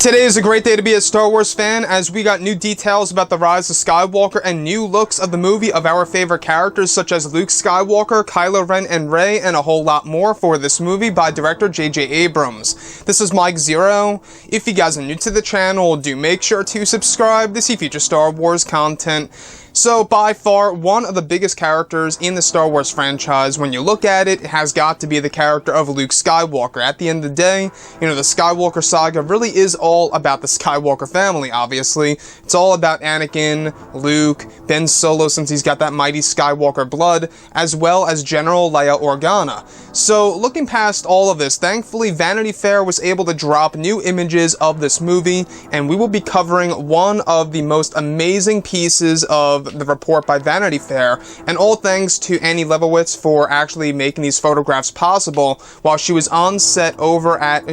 Today is a great day to be a Star Wars fan, as we got new details about the rise of Skywalker and new looks of the movie of our favorite characters such as Luke Skywalker, Kylo Ren, and Rey, and a whole lot more for this movie by director J.J. Abrams. This is Mike Zero. If you guys are new to the channel, do make sure to subscribe to see future Star Wars content. So, by far, one of the biggest characters in the Star Wars franchise, when you look at it, has got to be the character of Luke Skywalker. At the end of the day, you know, the Skywalker saga really is all about the Skywalker family, obviously. It's all about Anakin, Luke, Ben Solo, since he's got that mighty Skywalker blood, as well as General Leia Organa. So, looking past all of this, thankfully, Vanity Fair was able to drop new images of this movie, and we will be covering one of the most amazing pieces of the report by Vanity Fair, and all thanks to Annie Leibovitz for actually making these photographs possible while she was on set over at,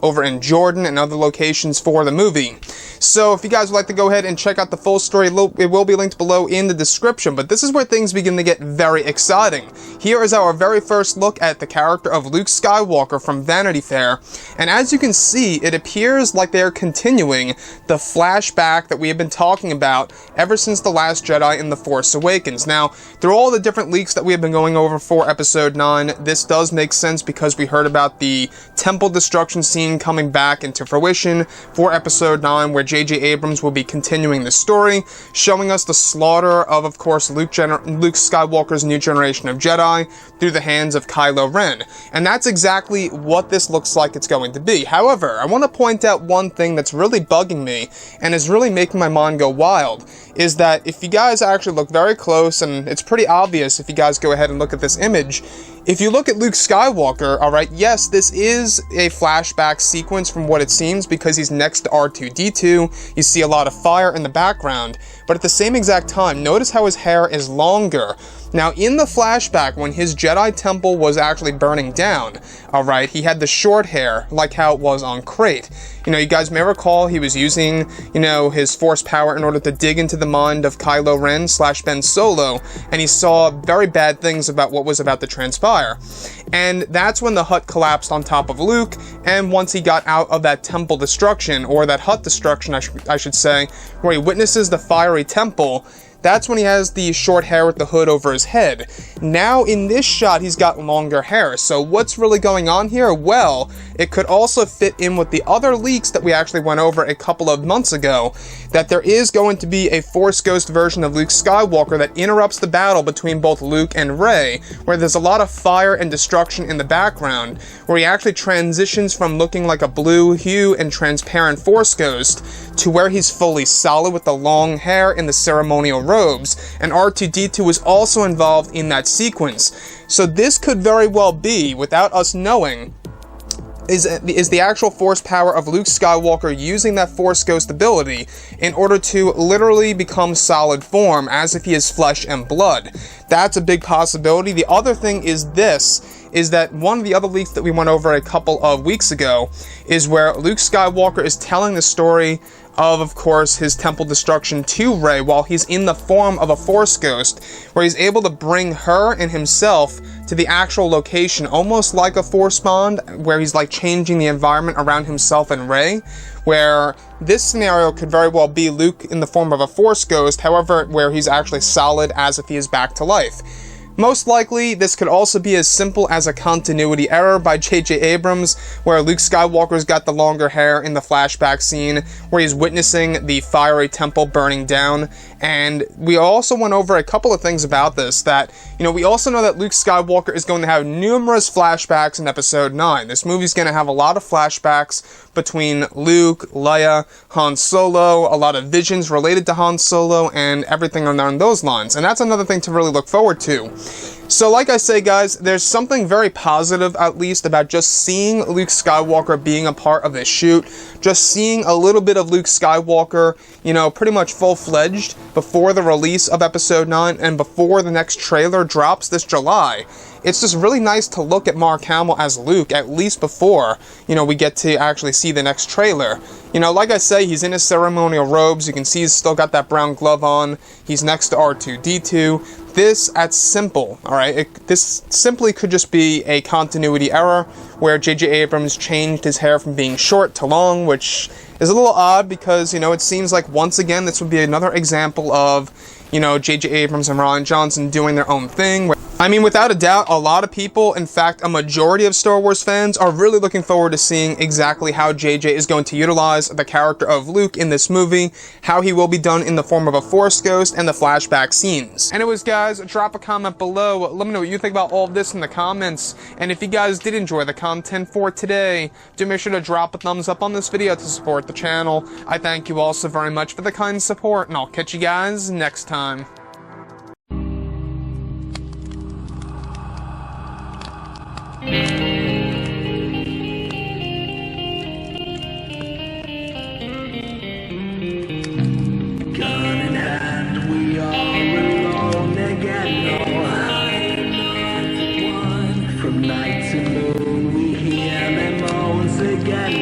over in Jordan and other locations for the movie. So if you guys would like to go ahead and check out the full story, it will be linked below in the description, but this is where things begin to get very exciting. Here is our very first look at the character of Luke Skywalker from Vanity Fair, and as you can see, it appears like they are continuing the flashback that we have been talking about ever since The Last Jedi and The Force Awakens. Now, through all the different leaks that we have been going over for Episode 9, this does make sense because we heard about the temple destruction scene coming back into fruition for Episode 9, where J.J. Abrams will be continuing the story, showing us the slaughter of course, Luke Skywalker's new generation of Jedi through the hands of Kylo Ren. And that's exactly what this looks like it's going to be. However, I want to point out one thing that's really bugging me and is really making my mind go wild, is that if you guys actually look very close, and it's pretty obvious if you guys go ahead and look at this image, if you look at Luke Skywalker, alright, yes, this is a flashback sequence from what it seems because he's next to R2-D2, you see a lot of fire in the background, but at the same exact time, notice how his hair is longer. Now, in the flashback, when his Jedi temple was actually burning down, alright, he had the short hair, like how it was on Crate. You guys may recall he was using, his force power in order to dig into the mind of Kylo Ren / Ben Solo, and he saw very bad things about what was about to transpire. And that's when the hut collapsed on top of Luke, and once he got out of that temple destruction, or that hut destruction, I should say, where he witnesses the fiery temple, that's when he has the short hair with the hood over his head. Now, in this shot, he's got longer hair. So what's really going on here? Well, it could also fit in with the other leaks that we actually went over a couple of months ago, that there is going to be a Force Ghost version of Luke Skywalker that interrupts the battle between both Luke and Rey, where there's a lot of fire and destruction in the background, where he actually transitions from looking like a blue hue and transparent Force Ghost to where he's fully solid with the long hair and the ceremonial robes, and R2-D2 is also involved in that sequence. So this could very well be, without us knowing, is the actual force power of Luke Skywalker using that Force Ghost ability in order to literally become solid form, as if he is flesh and blood. That's a big possibility. The other thing is that one of the other leaks that we went over a couple of weeks ago is where Luke Skywalker is telling the story of course, his temple destruction to Rey while he's in the form of a Force Ghost, where he's able to bring her and himself to the actual location, almost like a Force Bond, where he's like changing the environment around himself and Rey, where this scenario could very well be Luke in the form of a Force Ghost, however, where he's actually solid as if he is back to life. Most likely, this could also be as simple as a continuity error by J.J. Abrams, where Luke Skywalker's got the longer hair in the flashback scene, where he's witnessing the fiery temple burning down. And we also went over a couple of things about this, that, we also know that Luke Skywalker is going to have numerous flashbacks in Episode 9. This movie's going to have a lot of flashbacks between Luke, Leia, Han Solo, a lot of visions related to Han Solo, and everything along those lines. And that's another thing to really look forward to. So like I say, guys, there's something very positive, at least, about just seeing Luke Skywalker being a part of this shoot, just seeing a little bit of Luke Skywalker, pretty much full-fledged before the release of Episode 9 and before the next trailer drops this July. it's just really nice to look at Mark Hamill as Luke, at least before, you know, we get to actually see the next trailer. You know, like I say, he's in his ceremonial robes. You can see he's still got that brown glove on. He's next to R2-D2. This, at simple, alright, this simply could just be a continuity error where J.J. Abrams changed his hair from being short to long, which is a little odd because, you know, it seems like once again this would be another example of, you know, J.J. Abrams and Rian Johnson doing their own thing. I mean, without a doubt, a lot of people, in fact, a majority of Star Wars fans, are really looking forward to seeing exactly how JJ is going to utilize the character of Luke in this movie, how he will be done in the form of a Force ghost, and the flashback scenes. Anyways, guys, drop a comment below. Let me know what you think about all of this in the comments. And if you guys did enjoy the content for today, do make sure to drop a thumbs up on this video to support the channel. I thank you all so very much for the kind support, and I'll catch you guys next time. From night to moon, we hear them moans again.